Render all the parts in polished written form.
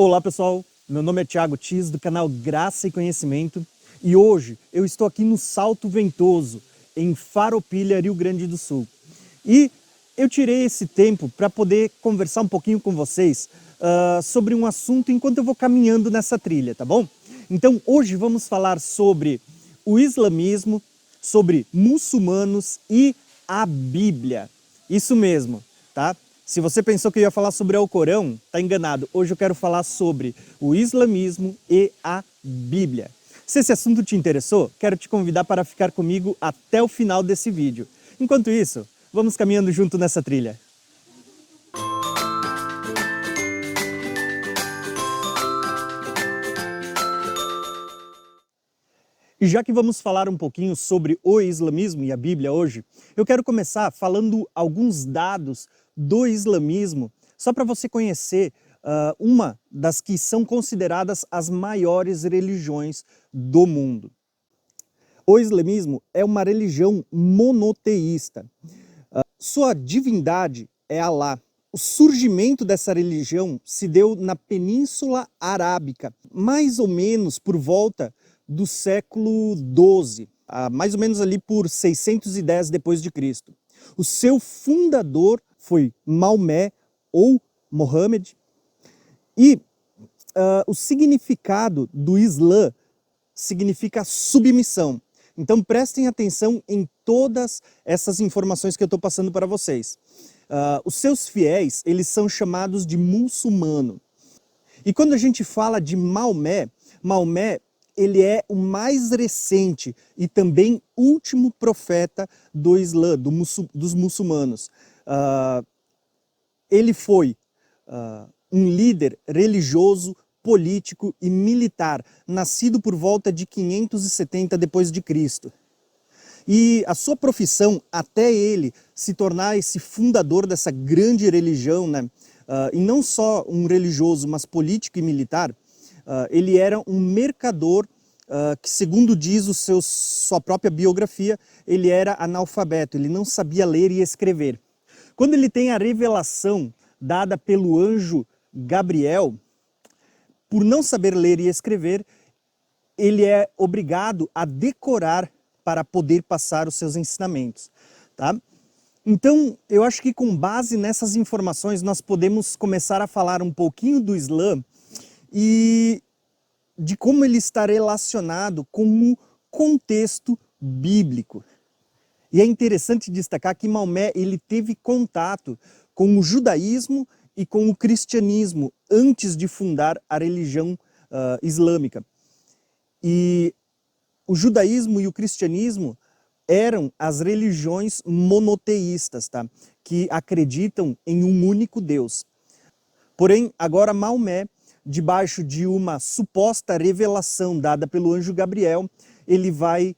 Olá pessoal, meu nome é Thiago Tis do canal Graça e Conhecimento e hoje eu estou aqui no Salto Ventoso, em Farroupilha, Rio Grande do Sul. E eu tirei esse tempo para poder conversar um pouquinho com vocês sobre um assunto enquanto eu vou caminhando nessa trilha, tá bom? Então hoje vamos falar sobre o islamismo, sobre muçulmanos e a Bíblia. Isso mesmo, tá? Se você pensou que eu ia falar sobre o Alcorão, tá enganado. Hoje eu quero falar sobre o islamismo e a Bíblia. Se esse assunto te interessou, quero te convidar para ficar comigo até o final desse vídeo. Enquanto isso, vamos caminhando junto nessa trilha. E já que vamos falar um pouquinho sobre o islamismo e a Bíblia hoje, eu quero começar falando alguns dados do islamismo, só para você conhecer uma das que são consideradas as maiores religiões do mundo. O islamismo é uma religião monoteísta. Sua divindade é Alá. O surgimento dessa religião se deu na Península Arábica, mais ou menos por volta do século XII, mais ou menos ali por 610 depois de Cristo. O seu fundador foi Maomé ou Mohammed e o significado do Islã significa submissão. Então prestem atenção em todas essas informações que eu estou passando para vocês. Os seus fiéis, eles são chamados de muçulmano. E quando a gente fala de Maomé, ele é o mais recente e também último profeta do Islã, dos muçulmanos. Ele foi um líder religioso, político e militar, nascido por volta de 570 depois de Cristo. E a sua profissão, até ele se tornar esse fundador dessa grande religião, né? E não só um religioso, mas político e militar, ele era um mercador que, segundo diz sua própria biografia, ele era analfabeto, ele não sabia ler e escrever. Quando ele tem a revelação dada pelo anjo Gabriel, por não saber ler e escrever, ele é obrigado a decorar para poder passar os seus ensinamentos, tá? Então, eu acho que com base nessas informações nós podemos começar a falar um pouquinho do Islã e de como ele está relacionado com o contexto bíblico. E é interessante destacar que Maomé ele teve contato com o judaísmo e com o cristianismo antes de fundar a religião islâmica. E o judaísmo e o cristianismo eram as religiões monoteístas, tá? Que acreditam em um único Deus. Porém, agora Maomé, debaixo de uma suposta revelação dada pelo anjo Gabriel, ele vai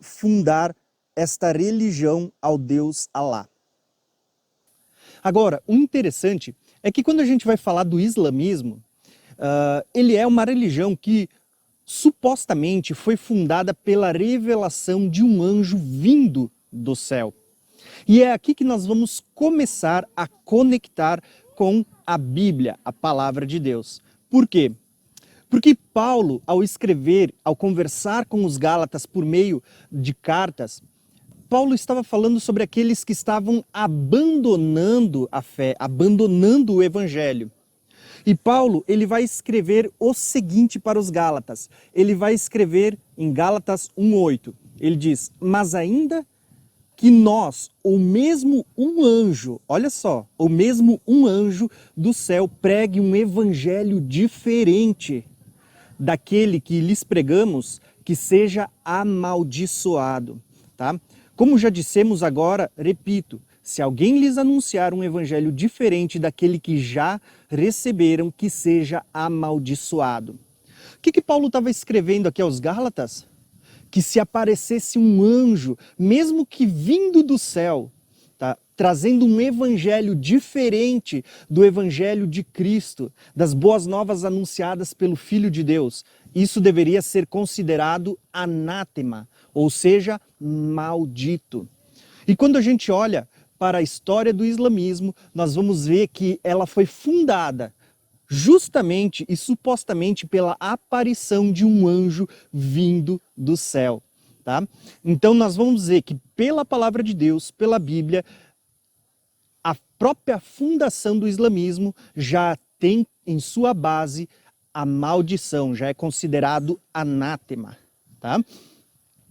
fundar esta religião ao Deus Alá. Agora, o interessante é que quando a gente vai falar do islamismo, ele é uma religião que supostamente foi fundada pela revelação de um anjo vindo do céu. E é aqui que nós vamos começar a conectar com a Bíblia, a palavra de Deus. Por quê? Porque Paulo, ao escrever, ao conversar com os Gálatas por meio de cartas, Paulo estava falando sobre aqueles que estavam abandonando a fé, abandonando o Evangelho. E Paulo, ele vai escrever o seguinte para os Gálatas. Ele vai escrever em Gálatas 1:8. Ele diz: mas ainda que nós, ou mesmo um anjo, olha só, ou mesmo um anjo do céu pregue um evangelho diferente daquele que lhes pregamos, que seja amaldiçoado, tá? Como já dissemos agora, repito, se alguém lhes anunciar um evangelho diferente daquele que já receberam, que seja amaldiçoado. O que Paulo estava escrevendo aqui aos Gálatas? Que se aparecesse um anjo, mesmo que vindo do céu, tá, trazendo um evangelho diferente do evangelho de Cristo, das boas novas anunciadas pelo Filho de Deus, isso deveria ser considerado anátema, ou seja, maldito. E quando a gente olha para a história do islamismo, nós vamos ver que ela foi fundada justamente e supostamente pela aparição de um anjo vindo do céu. Tá? Então nós vamos ver que pela palavra de Deus, pela Bíblia, a própria fundação do islamismo já tem em sua base a maldição, já é considerado anátema. Tá?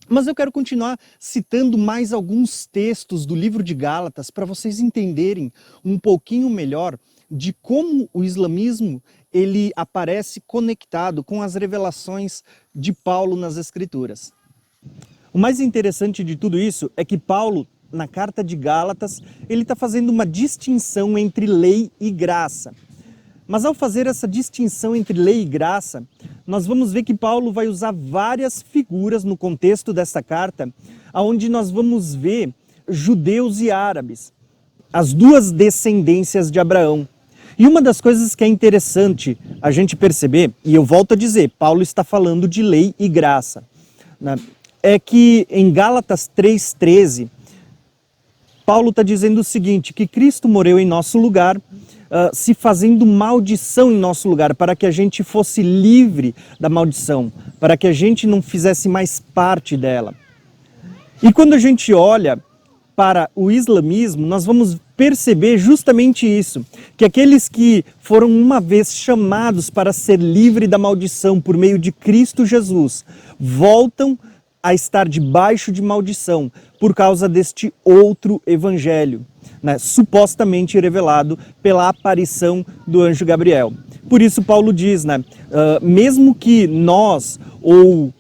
Mas eu quero continuar citando mais alguns textos do livro de Gálatas para vocês entenderem um pouquinho melhor de como o islamismo ele aparece conectado com as revelações de Paulo nas Escrituras. O mais interessante de tudo isso é que Paulo, na carta de Gálatas, ele está fazendo uma distinção entre lei e graça. Mas ao fazer essa distinção entre lei e graça, nós vamos ver que Paulo vai usar várias figuras no contexto dessa carta, onde nós vamos ver judeus e árabes, as duas descendências de Abraão. E uma das coisas que é interessante a gente perceber, e eu volto a dizer, Paulo está falando de lei e graça, né? É que em Gálatas 3,13, Paulo está dizendo o seguinte, que Cristo morreu em nosso lugar, se fazendo maldição em nosso lugar, para que a gente fosse livre da maldição, para que a gente não fizesse mais parte dela. E quando a gente olha para o islamismo, nós vamos perceber justamente isso, que aqueles que foram uma vez chamados para ser livre da maldição por meio de Cristo Jesus, voltam a estar debaixo de maldição por causa deste outro evangelho, né, supostamente revelado pela aparição do anjo Gabriel. Por isso Paulo diz, né, mesmo que nós ou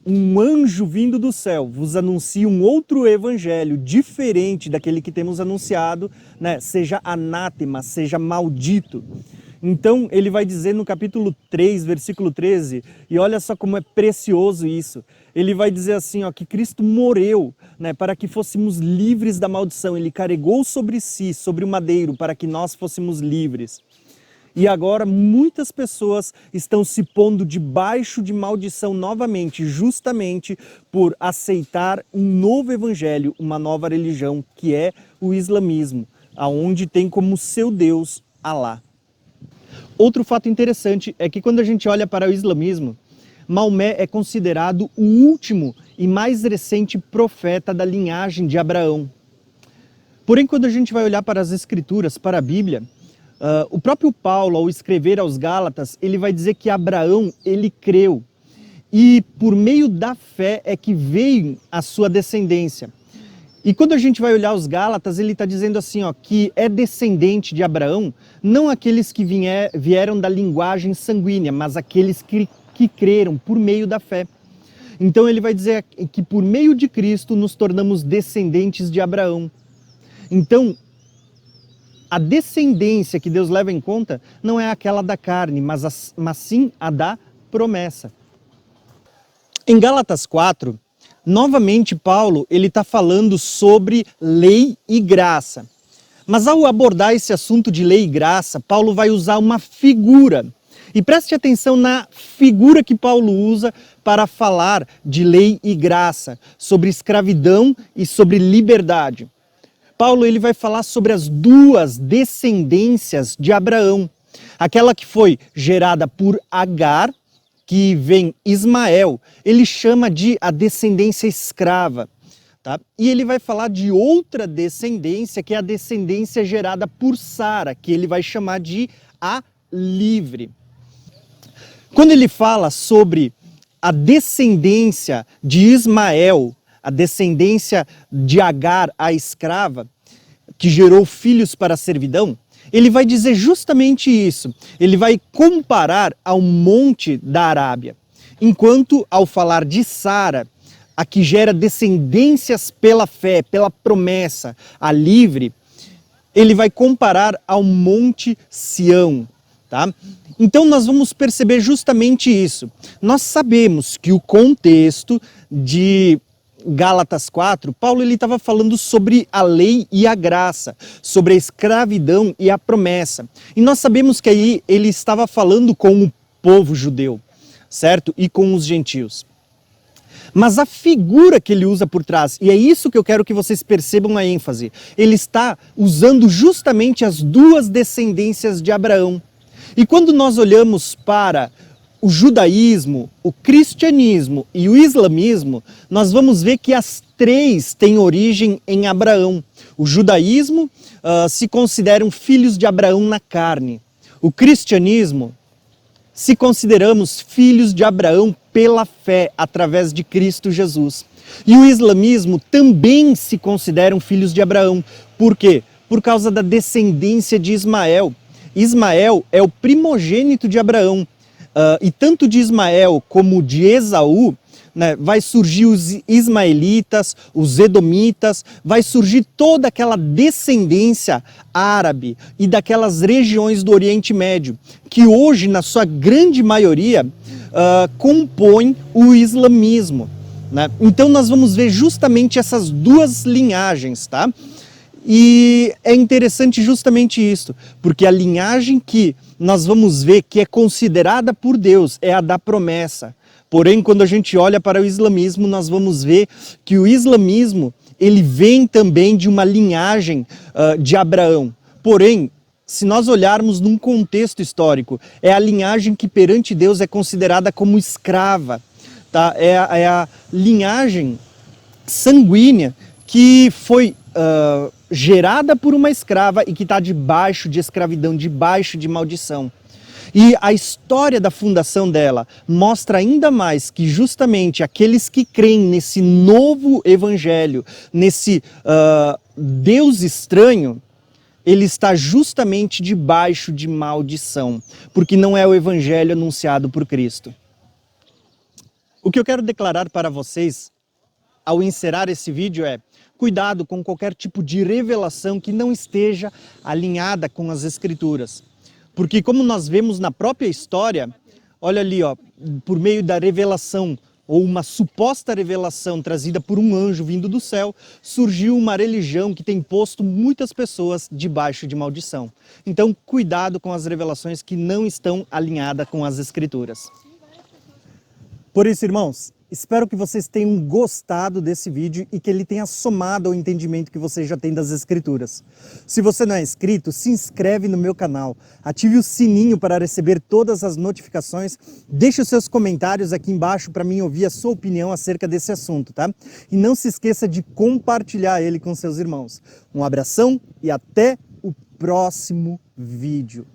um anjo vindo do céu vos anuncie um outro evangelho diferente daquele que temos anunciado, né, seja anátema, seja maldito. Então ele vai dizer no capítulo 3, versículo 13, e olha só como é precioso isso. Ele vai dizer assim, ó, que Cristo morreu, né, para que fôssemos livres da maldição. Ele carregou sobre si, sobre o madeiro, para que nós fôssemos livres. E agora muitas pessoas estão se pondo debaixo de maldição novamente, justamente por aceitar um novo evangelho, uma nova religião, que é o islamismo, aonde tem como seu Deus Alá. Outro fato interessante é que quando a gente olha para o islamismo, Maomé é considerado o último e mais recente profeta da linhagem de Abraão. Porém, quando a gente vai olhar para as Escrituras, para a Bíblia, o próprio Paulo, ao escrever aos Gálatas, ele vai dizer que Abraão, ele creu. E por meio da fé é que veio a sua descendência. E quando a gente vai olhar os Gálatas, ele está dizendo assim, ó, que é descendente de Abraão, não aqueles que vieram da linguagem sanguínea, mas aqueles que creram por meio da fé. Então ele vai dizer que por meio de Cristo nos tornamos descendentes de Abraão. Então, a descendência que Deus leva em conta não é aquela da carne, mas sim a da promessa. Em Gálatas 4, novamente Paulo ele está falando sobre lei e graça. Mas ao abordar esse assunto de lei e graça, Paulo vai usar uma figura. E preste atenção na figura que Paulo usa para falar de lei e graça, sobre escravidão e sobre liberdade. Paulo ele vai falar sobre as duas descendências de Abraão. Aquela que foi gerada por Agar, que vem Ismael, ele chama de a descendência escrava. Tá? E ele vai falar de outra descendência, que é a descendência gerada por Sara, que ele vai chamar de a livre. Quando ele fala sobre a descendência de Ismael, a descendência de Agar, a escrava, que gerou filhos para a servidão, ele vai dizer justamente isso. Ele vai comparar ao monte da Arábia. Enquanto ao falar de Sara, a que gera descendências pela fé, pela promessa, a livre, ele vai comparar ao monte Sião, tá? Então nós vamos perceber justamente isso. Nós sabemos que o contexto de Gálatas 4, Paulo ele estava falando sobre a lei e a graça, sobre a escravidão e a promessa. E nós sabemos que aí ele estava falando com o povo judeu, certo? E com os gentios. Mas a figura que ele usa por trás, e é isso que eu quero que vocês percebam a ênfase, ele está usando justamente as duas descendências de Abraão. E quando nós olhamos para o judaísmo, o cristianismo e o islamismo, nós vamos ver que as três têm origem em Abraão. O judaísmo se consideram filhos de Abraão na carne. O cristianismo se consideramos filhos de Abraão pela fé, através de Cristo Jesus. E o islamismo também se consideram filhos de Abraão. Por quê? Por causa da descendência de Ismael. Ismael é o primogênito de Abraão. E tanto de Ismael como de Esaú, né, vai surgir os ismaelitas, os edomitas, vai surgir toda aquela descendência árabe e daquelas regiões do Oriente Médio, que hoje, na sua grande maioria, compõem o islamismo, né? Então nós vamos ver justamente essas duas linhagens, tá? E é interessante justamente isso, porque a linhagem que nós vamos ver que é considerada por Deus é a da promessa. Porém, quando a gente olha para o islamismo, nós vamos ver que o islamismo ele vem também de uma linhagem de Abraão. Porém, se nós olharmos num contexto histórico, é a linhagem que perante Deus é considerada como escrava. Tá? É a linhagem sanguínea que foi gerada por uma escrava e que está debaixo de escravidão, debaixo de maldição. E a história da fundação dela mostra ainda mais que justamente aqueles que creem nesse novo evangelho, nesse Deus estranho, ele está justamente debaixo de maldição, porque não é o evangelho anunciado por Cristo. O que eu quero declarar para vocês ao encerrar esse vídeo é: cuidado com qualquer tipo de revelação que não esteja alinhada com as Escrituras. Porque como nós vemos na própria história, olha ali, ó, por meio da revelação, ou uma suposta revelação trazida por um anjo vindo do céu, surgiu uma religião que tem posto muitas pessoas debaixo de maldição. Então, cuidado com as revelações que não estão alinhadas com as Escrituras. Por isso, irmãos, espero que vocês tenham gostado desse vídeo e que ele tenha somado ao entendimento que você já tem das Escrituras. Se você não é inscrito, se inscreve no meu canal, ative o sininho para receber todas as notificações, deixe os seus comentários aqui embaixo para mim ouvir a sua opinião acerca desse assunto, tá? E não se esqueça de compartilhar ele com seus irmãos. Um abração e até o próximo vídeo.